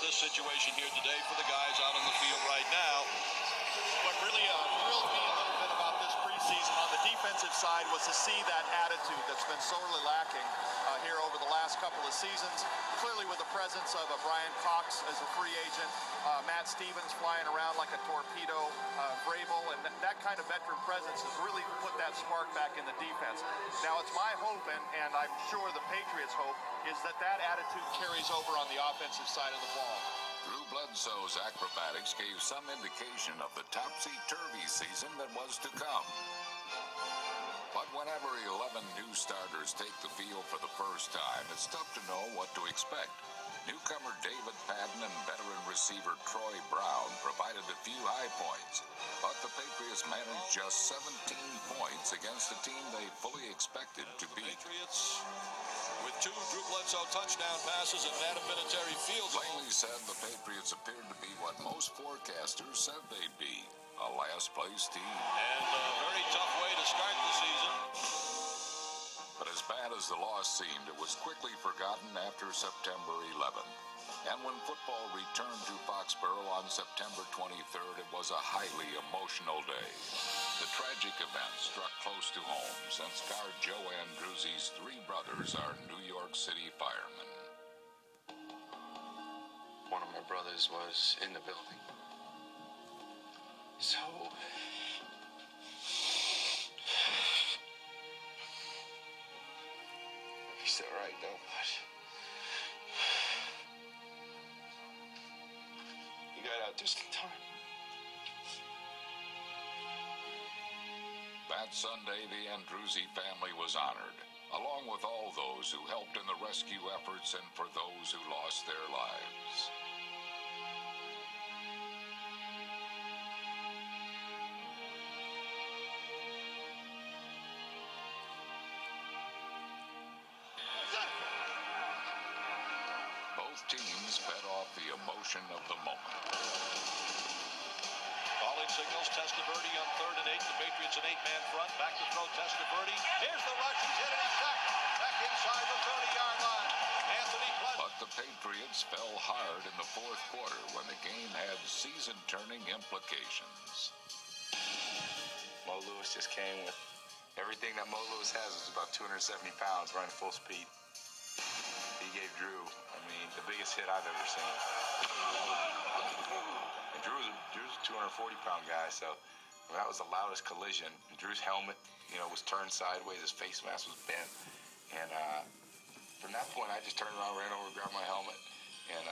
this situation here today for the guys out on the field right now. What really thrilled me a little bit about this preseason on the defensive side was to see that attitude that's been sorely lacking here over the last couple of seasons. Clearly with the presence of Brian Cox as a free agent, Matt Stevens flying around like a torpedo, Vrabel, and that kind of veteran presence has really put that spark back in the defense. Now it's my hope, and I'm sure the Patriots' hope, is that that attitude carries over on the offensive side of the ball. Drew Bledsoe's acrobatics gave some indication of the topsy-turvy season that was to come. But whenever 11 new starters take the field for the first time, it's tough to know what to expect. Newcomer David Patton and veteran receiver Troy Brown provided a few high points, but the Patriots managed just 17 points against a team they fully expected to beat. Patriots with 2 Drew Bledsoe touchdown passes and Madden Vinatieri field goal. Plainly said, the Patriots appeared to be what most forecasters said they'd be, a last-place team. And a very tough way to start the season. But as bad as the loss seemed, it was quickly forgotten after September 11th. And when football returned to Foxborough on September 23rd, it was a highly emotional day. The tragic event struck close to home, since guard Joe Andruzzi's 3 brothers are New York City firemen. One of my brothers was in the building. So... he's all right, though, but... he got out just in time. That Sunday, the Andruzzi family was honored, along with all those who helped in the rescue efforts and for those who lost their lives. Both teams fed off the emotion of the moment. Calling signals, Testaverde on 3rd and 8. The Patriots an 8-man front. Back to throw, Testaverde. Here's the rush. He's hit and he's sacked. Back inside the 30-yard line. Anthony Pleasant. But the Patriots fell hard in the 4th quarter when the game had season-turning implications. Mo Lewis just came with everything that Mo Lewis has, is about 270 pounds running full speed. He gave Drew, the biggest hit I've ever seen. And Drew's a 240-pound guy, so that was the loudest collision. And Drew's helmet, was turned sideways. His face mask was bent. And from that point, I just turned around, ran over, grabbed my helmet, and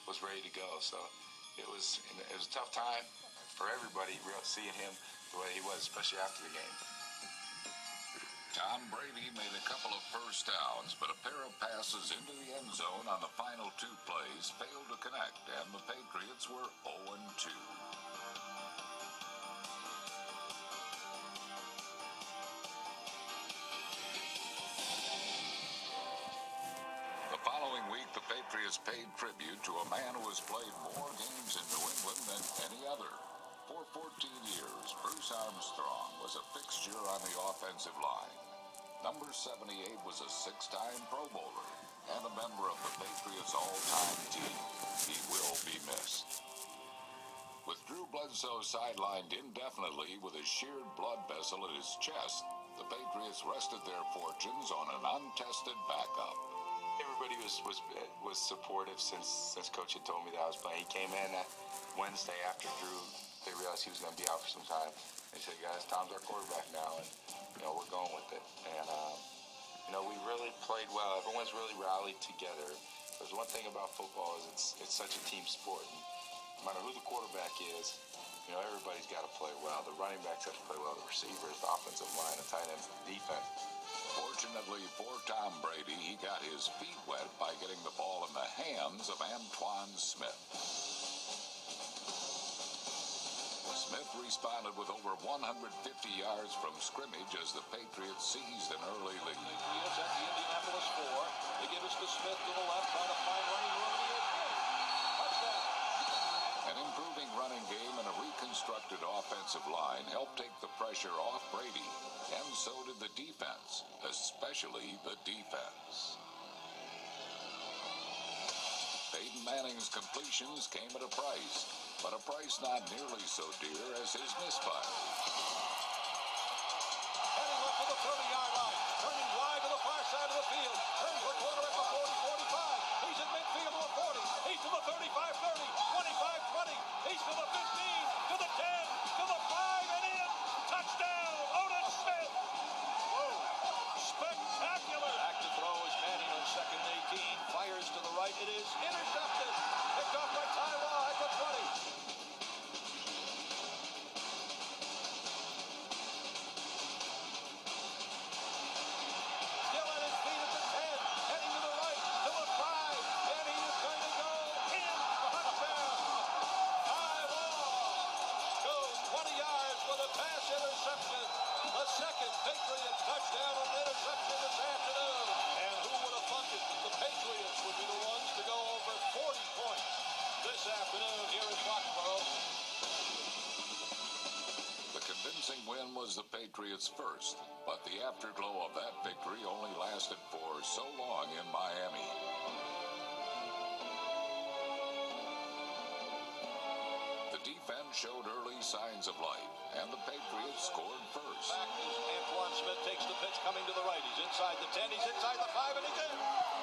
was ready to go. So it was a tough time for everybody, seeing him the way he was, especially after the game. Tom Brady made a couple of first downs, but a pair of passes into the end zone on the final 2 plays failed to connect, and the Patriots were 0-2. The following week, the Patriots paid tribute to a man who has played more games in New England than any other. For 14 years, Bruce Armstrong was a fixture on the offensive line. Number 78 was a 6-time Pro Bowler and a member of the Patriots' all-time team. He will be missed. With Drew Bledsoe sidelined indefinitely with a sheared blood vessel in his chest, the Patriots rested their fortunes on an untested backup. Everybody was supportive since Coach had told me that I was playing. He came in that Wednesday after Drew. They realized he was going to be out for some time. They said, guys, Tom's our quarterback now, and we're going with it. And we really played well. Everyone's really rallied together. There's one thing about football is it's such a team sport. And no matter who the quarterback is, everybody's got to play well. The running backs have to play well. The receivers, the offensive line, the tight ends, the defense. Fortunately for Tom Brady, he got his feet wet by getting the ball in the hands of Antoine Smith. Smith responded with over 150 yards from scrimmage as the Patriots seized an early lead. Patriots at the Indianapolis 4. They give us to Smith to the left, trying to find running room. Touchdown. An improving running game and a reconstructed offensive line helped take the pressure off Brady, and so did the defense, especially the defense. Peyton Manning's completions came at a price, but a price not nearly so dear as his misfires. Heading up to the 30-yard line, turning wide to the far side of the field. Turns the corner at the 40-45. He's at midfield to the 40. He's to the 35-30, 25-20. He's to the 15, to the 10, to the 5, and in. Touchdown, Otis Smith. Whoa, spectacular. Back to throw is Manning on 2nd and 18. Fires to the right. It is intercepted. Picked off by Ty Law at the 20. The second Patriots touchdown and interception this afternoon. And who would have thought that the Patriots would be the ones to go over 40 points this afternoon here in Foxborough? The convincing win was the Patriots' first, but the afterglow of that victory only lasted for so long in Miami. The defense showed early signs of life, and the Patriots scored first. Back is Antoine Smith, takes the pitch, coming to the right. He's inside the 10, he's inside the 5, and he's in.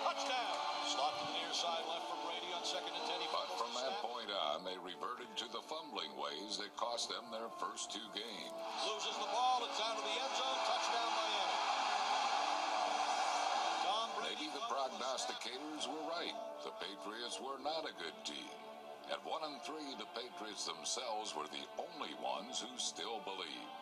Touchdown. Slot to the near side left for Brady on 2nd and 10. But from that point on, they reverted to the fumbling ways that cost them their first 2 games. Loses the ball, it's out of the end zone. Touchdown, Miami. Maybe the prognosticators were right. The Patriots were not a good team. At 1-3, the Patriots themselves were the only ones who still believed.